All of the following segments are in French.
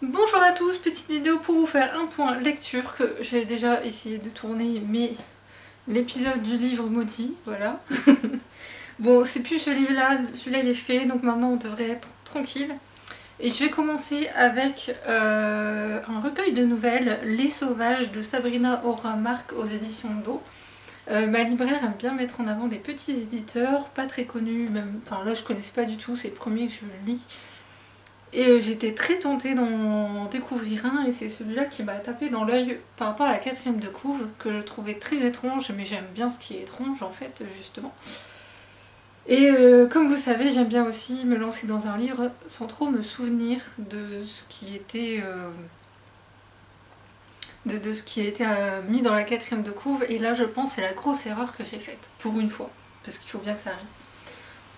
Bonjour à tous, petite vidéo pour vous faire un point lecture que j'ai déjà essayé de tourner, mais l'épisode du livre maudit, voilà. Bon, c'est plus ce livre-là, celui-là il est fait, donc maintenant on devrait être tranquille. Et je vais commencer avec un recueil de nouvelles, Les Sauvages de Sabrina Aura-Marc aux éditions Do. Ma libraire aime bien mettre en avant des petits éditeurs, pas très connus, même, enfin là je connaissais pas du tout, c'est le premier que je lis. Et j'étais très tentée d'en découvrir un, et c'est celui-là qui m'a tapé dans l'œil par rapport à la quatrième de couve, que je trouvais très étrange, mais j'aime bien ce qui est étrange en fait, justement. Et comme vous savez, j'aime bien aussi me lancer dans un livre sans trop me souvenir de ce qui était, de ce qui a été mis dans la quatrième de couve, et là je pense que c'est la grosse erreur que j'ai faite, pour une fois, parce qu'il faut bien que ça arrive.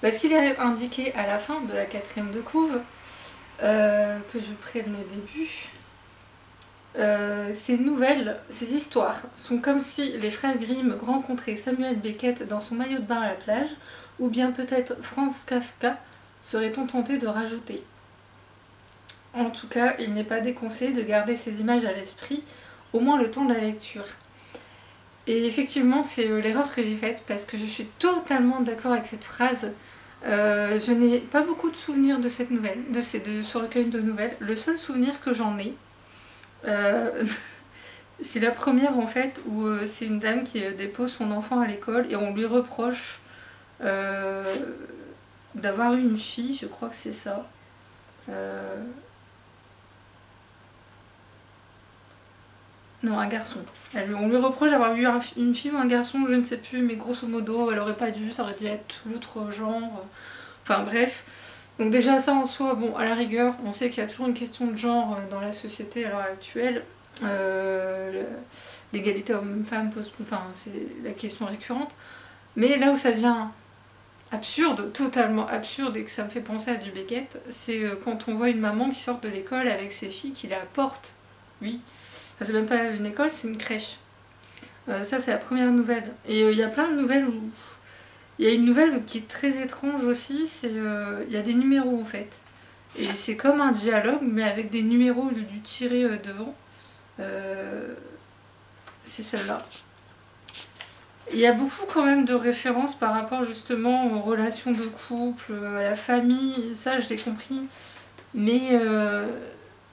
Parce qu'il est indiqué à la fin de la quatrième de couve, que je prenne le début. Ces nouvelles, ces histoires sont comme si les frères Grimm rencontraient Samuel Beckett dans son maillot de bain à la plage, ou bien peut-être Franz Kafka, serait-on tenté de rajouter. En tout cas, il n'est pas déconseillé de garder ces images à l'esprit, au moins le temps de la lecture. Et effectivement, c'est l'erreur que j'ai faite, parce que je suis totalement d'accord avec cette phrase. Je n'ai pas beaucoup de souvenirs de cette nouvelle, de ce recueil de nouvelles. Le seul souvenir que j'en ai, c'est la première en fait, où c'est une dame qui dépose son enfant à l'école et on lui reproche d'avoir eu une fille, je crois que c'est ça. Non, un garçon. On lui reproche d'avoir eu une fille ou un garçon, je ne sais plus, mais grosso modo, elle aurait pas dû, ça aurait dû être l'autre genre. Enfin bref. Donc déjà ça en soi, bon, à la rigueur, on sait qu'il y a toujours une question de genre dans la société à l'heure actuelle. L'égalité homme-femme, enfin, c'est la question récurrente. Mais là où ça devient absurde, totalement absurde, et que ça me fait penser à du Beckett, c'est quand on voit une maman qui sort de l'école avec ses filles qui la portent. Oui. Enfin, c'est même pas une école, c'est une crèche. Ça, c'est la première nouvelle. Et il y a plein de nouvelles où... Il y a une nouvelle qui est très étrange aussi, c'est il y a des numéros en fait. Et c'est comme un dialogue, mais avec des numéros du tiré devant. C'est celle-là. Il y a beaucoup quand même de références par rapport justement aux relations de couple, à la famille, ça je l'ai compris. Mais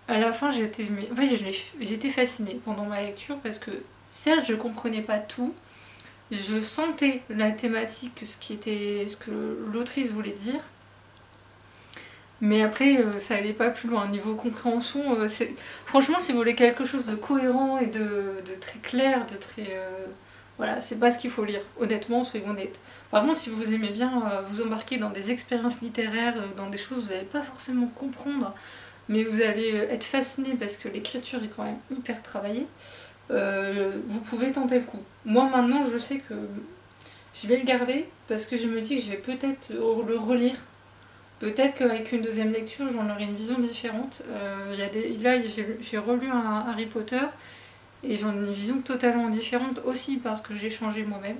à la fin j'étais fascinée pendant ma lecture parce que certes je comprenais pas tout, je sentais la thématique, ce que l'autrice voulait dire. Mais après, ça allait pas plus loin. Niveau compréhension, franchement, si vous voulez quelque chose de cohérent et de très clair, de très... voilà, c'est pas ce qu'il faut lire. Honnêtement, soyons honnêtes. Par contre, si vous aimez bien vous embarquer dans des expériences littéraires, dans des choses que vous n'allez pas forcément comprendre, mais vous allez être fasciné parce que l'écriture est quand même hyper travaillée, vous pouvez tenter le coup. Moi, maintenant, je sais que je vais le garder parce que je me dis que je vais peut-être le relire. Peut-être qu'avec une deuxième lecture, j'en aurai une vision différente. Là, j'ai relu un Harry Potter et j'en ai une vision totalement différente aussi parce que j'ai changé moi-même.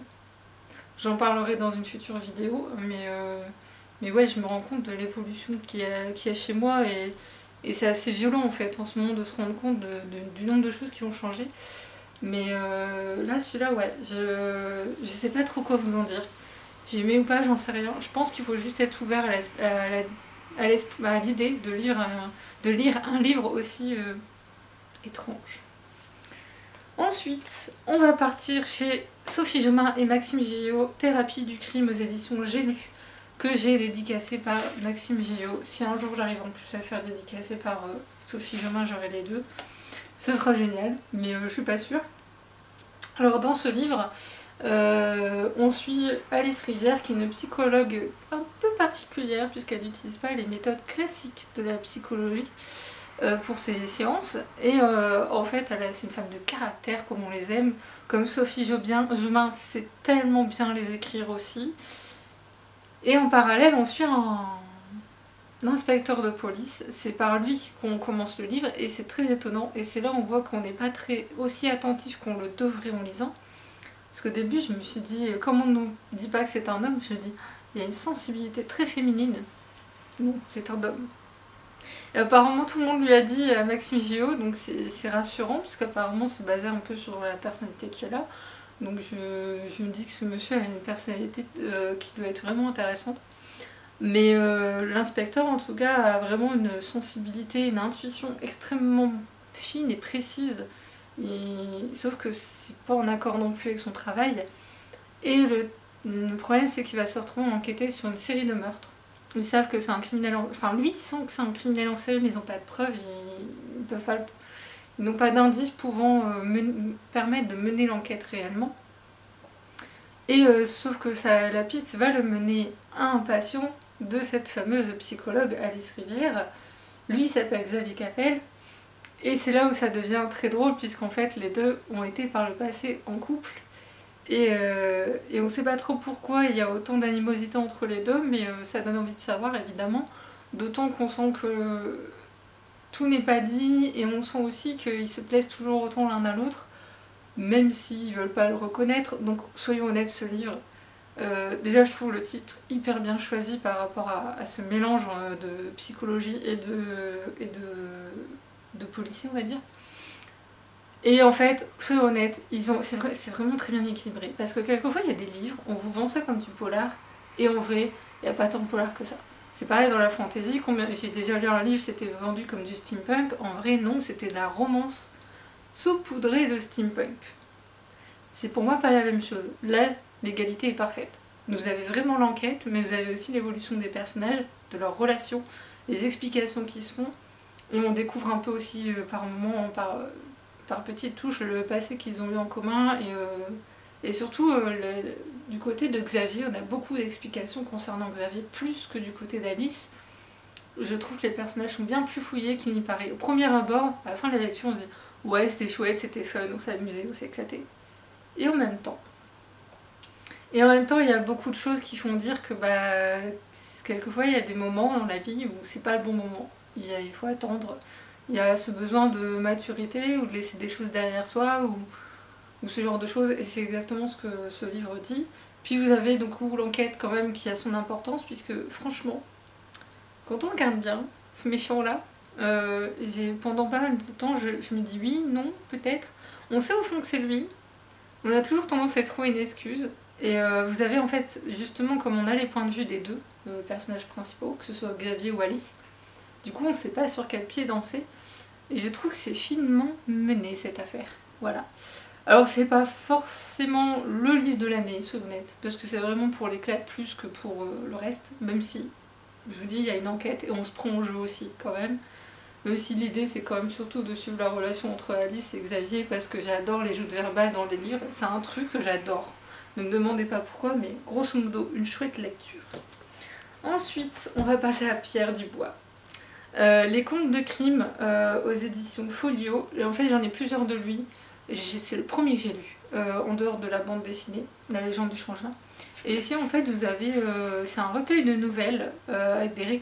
J'en parlerai dans une future vidéo, mais ouais, je me rends compte de l'évolution qu'il y a chez moi et c'est assez violent en fait en ce moment de se rendre compte du nombre de choses qui ont changé. Mais là, celui-là, ouais, je sais pas trop quoi vous en dire. J'ai aimé ou pas, j'en sais rien. Je pense qu'il faut juste être ouvert à l'idée de lire un livre aussi étrange. Ensuite, on va partir chez Sophie Jomain et Maxime Gillot, Thérapie du crime aux éditions J'ai lu, que j'ai dédicacé par Maxime Gillot. Si un jour j'arrive en plus à faire dédicacer par Sophie Jomain, j'aurai les deux. Ce sera génial, mais je suis pas sûre. Alors dans ce livre, on suit Alice Rivière qui est une psychologue un peu particulière puisqu'elle n'utilise pas les méthodes classiques de la psychologie pour ses séances et en fait c'est une femme de caractère comme on les aime, comme Sophie Jomain sait tellement bien les écrire aussi. Et en parallèle on suit un inspecteur de police, c'est par lui qu'on commence le livre et c'est très étonnant et c'est là où on voit qu'on n'est pas aussi attentif qu'on le devrait en lisant. Parce qu'au début, je me suis dit, comme on ne dit pas que c'est un homme, je me dis, il y a une sensibilité très féminine. Non, c'est un homme. Et apparemment tout le monde lui a dit à Maxime Gio, donc c'est rassurant, puisqu'apparemment c'est basé un peu sur la personnalité qu'il a. Donc je me dis que ce monsieur a une personnalité qui doit être vraiment intéressante. Mais l'inspecteur en tout cas a vraiment une sensibilité, une intuition extrêmement fine et précise. Sauf que c'est pas en accord non plus avec son travail. Et le problème c'est qu'il va se retrouver à enquêter sur une série de meurtres. Ils savent que c'est un criminel Enfin lui il sent que c'est un criminel en série mais ils n'ont pas de preuves, ils peuvent pas... Ils n'ont pas d'indices pouvant permettre de mener l'enquête réellement. Et sauf que la piste va le mener à un patient de cette fameuse psychologue Alice Rivière. Lui s'appelle Xavier Capel. Et c'est là où ça devient très drôle puisqu'en fait les deux ont été par le passé en couple. Et on sait pas trop pourquoi il y a autant d'animosité entre les deux, mais ça donne envie de savoir évidemment. D'autant qu'on sent que tout n'est pas dit et on sent aussi qu'ils se plaisent toujours autant l'un à l'autre, même s'ils veulent pas le reconnaître. Donc soyons honnêtes, ce livre, déjà je trouve le titre hyper bien choisi par rapport à ce mélange de psychologie et de policier on va dire. Et en fait, soyons honnêtes, c'est vraiment très bien équilibré. Parce que quelquefois il y a des livres, on vous vend ça comme du polar, et en vrai, il n'y a pas tant de polar que ça. C'est pareil dans la fantasy, j'ai déjà lu un livre, c'était vendu comme du steampunk, en vrai non, c'était de la romance saupoudrée de steampunk. C'est pour moi pas la même chose. Là, l'égalité est parfaite. Vous avez vraiment l'enquête, mais vous avez aussi l'évolution des personnages, de leurs relations, les explications qui se font, et on découvre un peu aussi par moments, par petites touches, le passé qu'ils ont eu en commun, et surtout du côté de Xavier, on a beaucoup d'explications concernant Xavier, plus que du côté d'Alice. Je trouve que les personnages sont bien plus fouillés qu'il n'y paraît. Au premier abord, à la fin de la lecture, on se dit ouais c'était chouette, c'était fun, on s'est amusé, on s'est éclaté. Et en même temps, il y a beaucoup de choses qui font dire que quelquefois il y a des moments dans la vie où c'est pas le bon moment. Il faut attendre. Il y a ce besoin de maturité ou de laisser des choses derrière soi ou ce genre de choses, et c'est exactement ce que ce livre dit. Puis vous avez donc l'enquête quand même qui a son importance, puisque franchement, quand on regarde bien ce méchant-là, pendant pas mal de temps, je me dis oui, non, peut-être. On sait au fond que c'est lui, on a toujours tendance à trouver une excuse, et vous avez en fait, justement, comme on a les points de vue des deux personnages principaux, que ce soit Xavier ou Alice, du coup on sait pas sur quel pied danser, et je trouve que c'est finement mené cette affaire. Voilà. Alors c'est pas forcément le livre de l'année, soyons honnêtes, parce que c'est vraiment pour l'éclat plus que pour le reste, même si, je vous dis, il y a une enquête et on se prend au jeu aussi quand même. Même si l'idée c'est quand même surtout de suivre la relation entre Alice et Xavier, parce que j'adore les jeux de verbal dans les livres, c'est un truc que j'adore. Ne me demandez pas pourquoi, mais grosso modo, une chouette lecture. Ensuite, on va passer à Pierre Dubois. Les contes de crime aux éditions Folio. En fait j'en ai plusieurs de lui. C'est le premier que j'ai lu, en dehors de la bande dessinée, La légende du changelin. Et ici en fait vous avez, c'est un recueil de nouvelles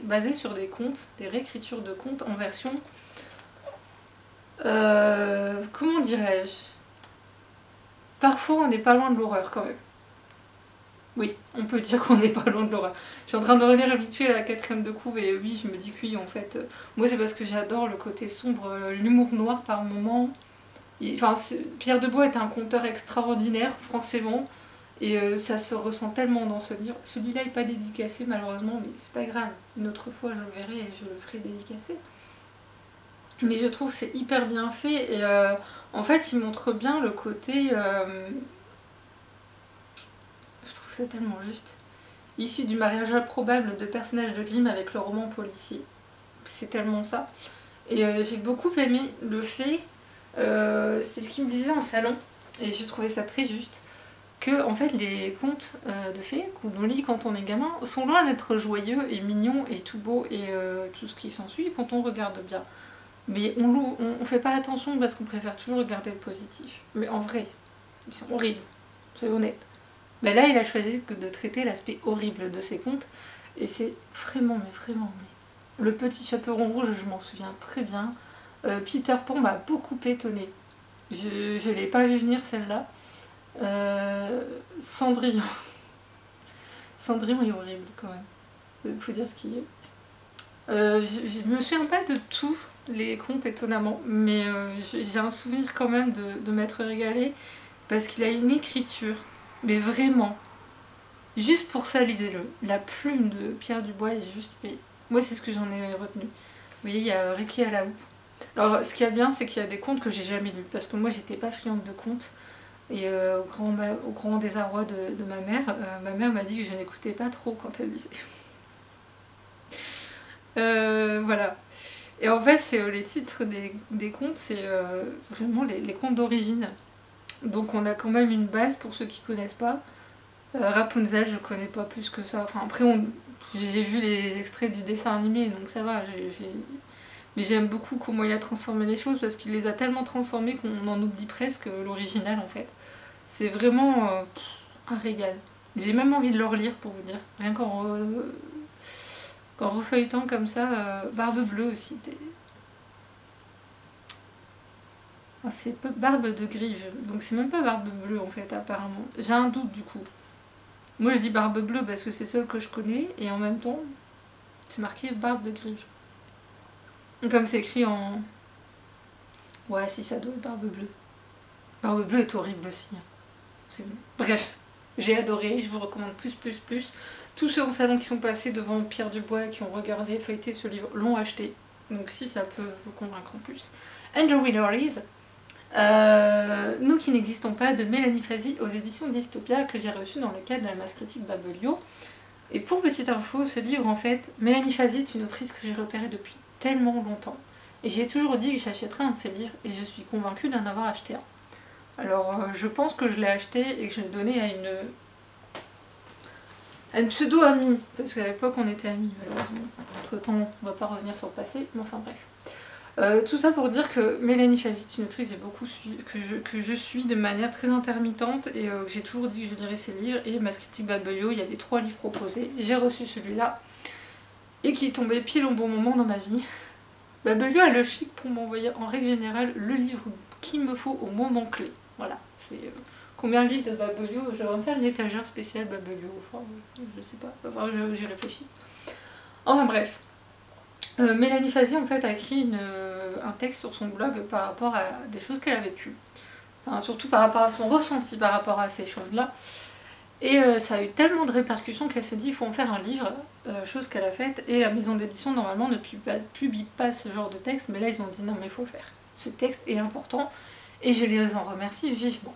basé sur des contes, des réécritures de contes en version, comment dirais-je, parfois on n'est pas loin de l'horreur quand même. Oui, on peut dire qu'on n'est pas loin de l'horreur. Je suis en train de revenir habituée à la 4ème de couve et oui je me dis que oui en fait, moi c'est parce que j'adore le côté sombre, l'humour noir par moments. Enfin, Pierre Dubois est un conteur extraordinaire, forcément, et ça se ressent tellement dans ce livre. Celui-là n'est pas dédicacé malheureusement, mais c'est pas grave. Une autre fois je le verrai et je le ferai dédicacer. Mais je trouve que c'est hyper bien fait, et en fait il montre bien le côté... je trouve ça tellement juste. Issu du mariage improbable de personnages de Grimm avec le roman policier. C'est tellement ça. Et j'ai beaucoup aimé le fait... c'est ce qu'il me disait en salon, et je trouvais ça très juste, que en fait les contes de fées qu'on lit quand on est gamin sont loin d'être joyeux et mignons et tout beau et tout ce qui s'ensuit quand on regarde bien. Mais on fait pas attention parce qu'on préfère toujours regarder le positif. Mais en vrai, ils sont horribles, soyons honnêtes. Mais là il a choisi de traiter l'aspect horrible de ces contes, et c'est vraiment, mais vraiment... Le petit chaperon rouge, je m'en souviens très bien. Peter Pan m'a beaucoup étonnée. Je l'ai pas vu venir celle-là. Cendrillon. Cendrillon est horrible quand même. Faut dire ce qu'il y a. Je me souviens pas de tous les contes étonnamment, mais j'ai un souvenir quand même de m'être régalée parce qu'il a une écriture, mais vraiment, juste pour ça lisez-le. La plume de Pierre Dubois est juste, mais moi c'est ce que j'en ai retenu. Vous voyez, il y a Ricky à la houppe. Alors ce qui est bien, c'est qu'il y a des contes que j'ai jamais lus, parce que moi j'étais pas friande de contes. Et au grand désarroi de ma mère m'a dit que je n'écoutais pas trop quand elle lisait. Voilà. Et en fait, c'est les titres des contes, c'est vraiment les contes d'origine. Donc on a quand même une base pour ceux qui connaissent pas. Rapunzel, je connais pas plus que ça. Enfin, après, j'ai vu les extraits du dessin animé, donc ça va. Mais j'aime beaucoup comment il a transformé les choses parce qu'il les a tellement transformées qu'on en oublie presque l'original en fait. C'est vraiment un régal. J'ai même envie de le relire pour vous dire. Rien qu'en refeuilletant comme ça, Barbe Bleue aussi. Ah, c'est Barbe de Grive, donc c'est même pas Barbe Bleue en fait apparemment. J'ai un doute du coup. Moi je dis Barbe Bleue parce que c'est celle que je connais et en même temps c'est marqué Barbe de Grive. Comme c'est écrit en... Ouais si ça doit être Barbe Bleue. Barbe Bleue est horrible aussi. Bref, j'ai adoré, je vous recommande plus. Tous ceux en salon qui sont passés devant Pierre Dubois et qui ont regardé, feuilleté ce livre, l'ont acheté. Donc si ça peut vous convaincre en plus. Angel Readeries, Nous qui n'existons pas, de Mélanie Fazi aux éditions Dystopia, que j'ai reçu dans le cadre de la masse critique Babelio. Et pour petite info, ce livre en fait, Mélanie Fazi est une autrice que j'ai repérée depuis tellement longtemps. Et j'ai toujours dit que j'achèterais un de ses livres et je suis convaincue d'en avoir acheté un. Alors je pense que je l'ai acheté et que je l'ai donné à une pseudo-amie, parce qu'à l'époque on était amis malheureusement. Entre temps on va pas revenir sur le passé, mais enfin bref. Tout ça pour dire que Mélanie Fazi est une autrice que je suis de manière très intermittente et que j'ai toujours dit que je lirais ses livres. Et Mass Critique Babelio, il y avait 3 livres proposés, j'ai reçu celui-là et qui est tombé pile au bon moment dans ma vie. Babelio a le chic pour m'envoyer en règle générale le livre qu'il me faut au moment clé. Voilà, c'est combien de livres de Babelio, je vais me faire une étagère spéciale Babelio, enfin je sais pas, j'y réfléchisse. Enfin bref. Mélanie Fazi en fait a écrit un texte sur son blog par rapport à des choses qu'elle a vécues. Enfin, surtout par rapport à son ressenti par rapport à ces choses-là. Et ça a eu tellement de répercussions qu'elle s'est dit il faut en faire un livre, chose qu'elle a faite. Et la maison d'édition normalement ne publie pas ce genre de texte, mais là ils ont dit non mais il faut le faire. Ce texte est important et je les en remercie vivement.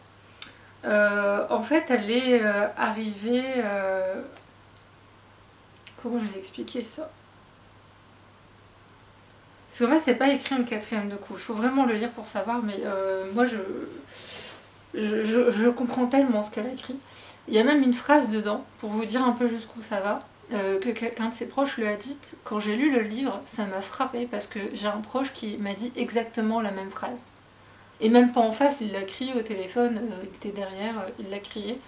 En fait elle est arrivée... Comment je vais expliquer ça? Parce qu'en fait, c'est pas écrit en 4ème de coup. Il faut vraiment le lire pour savoir, mais moi, je comprends tellement ce qu'elle a écrit. Il y a même une phrase dedans, pour vous dire un peu jusqu'où ça va, que quelqu'un de ses proches lui a dite. Quand j'ai lu le livre, ça m'a frappée, parce que j'ai un proche qui m'a dit exactement la même phrase. Et même pas en face, il l'a crié au téléphone, il était derrière, il l'a crié.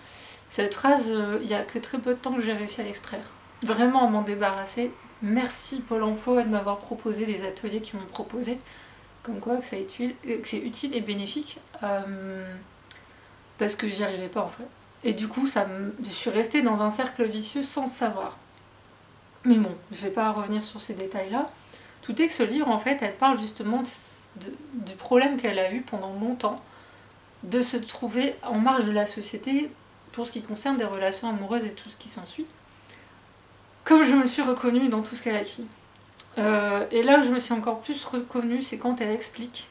Cette phrase, il y a que très peu de temps que j'ai réussi à l'extraire. Vraiment à m'en débarrasser. Merci Pôle emploi de m'avoir proposé les ateliers qu'ils m'ont proposé. Comme quoi que c'est utile et bénéfique. Parce que j'y arrivais pas en fait. Et du coup, je suis restée dans un cercle vicieux sans le savoir. Mais bon, je vais pas revenir sur ces détails-là. Tout est que ce livre, en fait, elle parle justement du problème qu'elle a eu pendant longtemps de se trouver en marge de la société pour ce qui concerne des relations amoureuses et tout ce qui s'ensuit. Comme je me suis reconnue dans tout ce qu'elle a écrit. Et là où je me suis encore plus reconnue, c'est quand elle explique.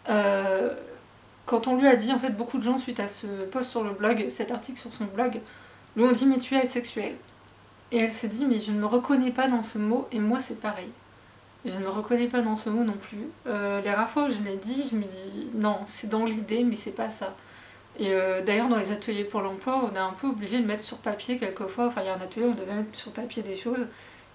Quand on lui a dit, en fait, beaucoup de gens, suite à ce post sur le blog, cet article sur son blog, lui ont dit « mais tu es asexuelle ». Et elle s'est dit « mais je ne me reconnais pas dans ce mot, et moi c'est pareil ». Je ne me reconnais pas dans ce mot non plus. Les rares fois où je l'ai dit, je me dis « non, c'est dans l'idée, mais c'est pas ça ». Et d'ailleurs dans les ateliers pour l'emploi, on est un peu obligé de mettre sur papier quelquefois, enfin il y a un atelier où on devait mettre sur papier des choses,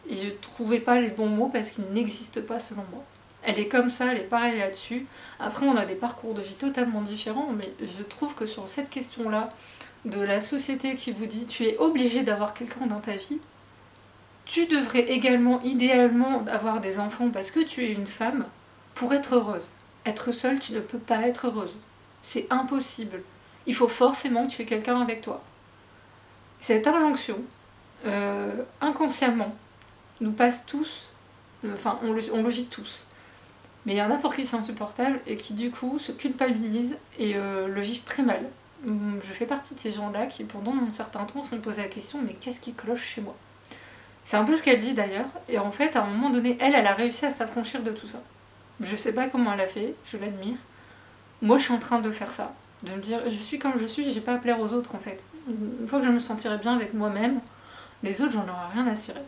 et je trouvais pas les bons mots parce qu'ils n'existent pas selon moi. Elle est comme ça, elle est pareille là-dessus. Après on a des parcours de vie totalement différents, mais je trouve que sur cette question-là, de la société qui vous dit tu es obligé d'avoir quelqu'un dans ta vie, tu devrais également, idéalement, avoir des enfants parce que tu es une femme pour être heureuse. Être seule, tu ne peux pas être heureuse. C'est impossible. Il faut forcément que tu aies quelqu'un avec toi. Cette injonction, inconsciemment, nous passe tous Enfin, on le vit tous. Mais il y en a pour qui c'est insupportable et qui du coup se culpabilisent et le vivent très mal. Je fais partie de ces gens-là qui pendant un certain temps se sont posé la question mais qu'est-ce qui cloche chez moi? C'est un peu ce qu'elle dit d'ailleurs, et en fait à un moment donné elle a réussi à s'affranchir de tout ça. Je sais pas comment elle a fait, je l'admire. Moi je suis en train de faire ça, de me dire je suis comme je suis, j'ai pas à plaire aux autres en fait. Une fois que je me sentirai bien avec moi-même, les autres j'en aurai rien à cirer.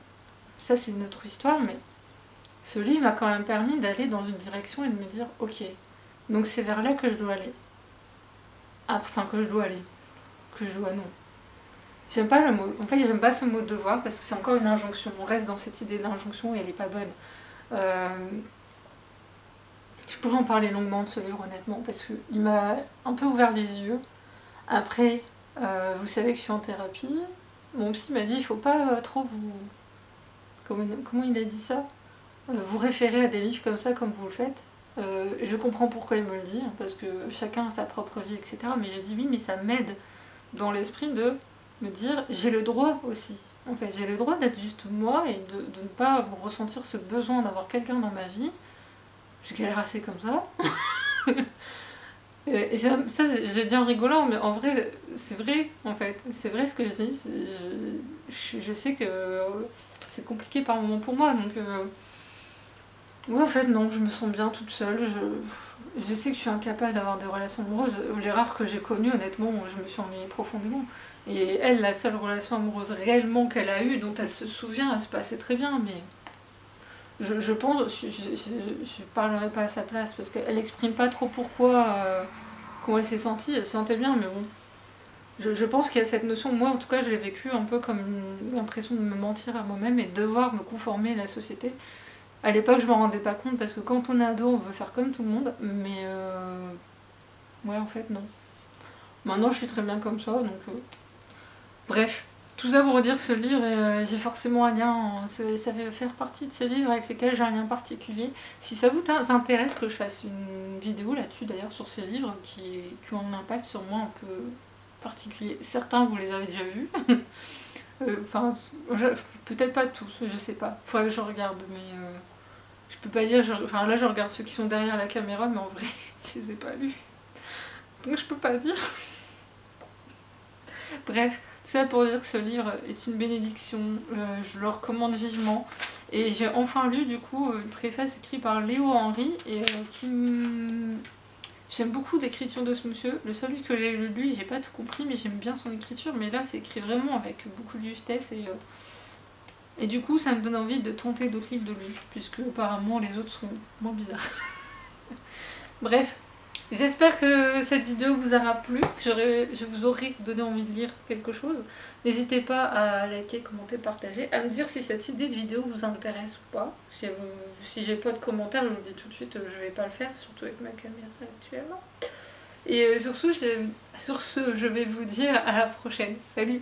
Ça c'est une autre histoire, mais ce livre m'a quand même permis d'aller dans une direction et de me dire ok, donc c'est vers là que je dois aller. Ah, enfin que je dois aller, que je dois non. J'aime pas le mot, en fait j'aime pas ce mot devoir parce que c'est encore une injonction, on reste dans cette idée d'injonction et elle est pas bonne. Je pourrais en parler longuement de ce livre honnêtement parce qu'il m'a un peu ouvert les yeux. Après, vous savez que je suis en thérapie, mon psy m'a dit il faut pas trop vous... Comment il a dit ça? Vous référer à des livres comme ça comme vous le faites. Je comprends pourquoi il me le dit, parce que chacun a sa propre vie, etc. Mais je dis oui, mais ça m'aide dans l'esprit de me dire j'ai le droit aussi. En fait, j'ai le droit d'être juste moi et de ne pas ressentir ce besoin d'avoir quelqu'un dans ma vie. Je galère assez comme ça. Et ça, je le dis en rigolant, mais en vrai, c'est vrai, en fait. C'est vrai ce que je dis. Je sais que c'est compliqué par moments pour moi, donc... Ouais, en fait, non, je me sens bien toute seule. Je sais que je suis incapable d'avoir des relations amoureuses. Les rares que j'ai connues, honnêtement, je me suis ennuyée profondément. Et elle, la seule relation amoureuse réellement qu'elle a eue, dont elle se souvient, elle se passait très bien, mais je pense, je parlerai pas à sa place, parce qu'elle exprime pas trop comment elle s'est sentie. Elle se sentait bien, mais bon. Je pense qu'il y a cette notion, moi en tout cas, je l'ai vécu un peu comme l'impression de me mentir à moi-même et de devoir me conformer à la société. À l'époque, je m'en rendais pas compte parce que quand on est ado, on veut faire comme tout le monde, mais ouais, en fait, non. Maintenant, je suis très bien comme ça, donc. Bref, tout ça pour redire ce livre, j'ai forcément un lien, ça fait faire partie de ces livres avec lesquels j'ai un lien particulier. Si ça vous intéresse que je fasse une vidéo là-dessus, d'ailleurs, sur ces livres qui ont un impact sur moi un peu particulier. Certains, vous les avez déjà vus. Enfin, peut-être pas tous, je sais pas. Faudrait que je regarde, mais je peux pas dire. Enfin, là, je regarde ceux qui sont derrière la caméra, mais en vrai, je les ai pas lus. Donc, je peux pas dire. Bref, tout ça pour dire que ce livre est une bénédiction. Je le recommande vivement. Et j'ai enfin lu, du coup, une préface écrite par Léo Henry et J'aime beaucoup l'écriture de ce monsieur. Le seul livre que j'ai lu, j'ai pas tout compris, mais j'aime bien son écriture. Mais là, c'est écrit vraiment avec beaucoup de justesse et du coup, ça me donne envie de tenter d'autres livres de lui, puisque apparemment les autres sont moins bizarres. Bref, j'espère que cette vidéo vous aura plu, que je vous aurai donné envie de lire quelque chose. N'hésitez pas à liker, commenter, partager, à me dire si cette idée de vidéo vous intéresse ou pas. Si j'ai pas de commentaires, je vous dis tout de suite, je vais pas le faire, surtout avec ma caméra actuellement. Et sur ce, je vais vous dire à la prochaine. Salut!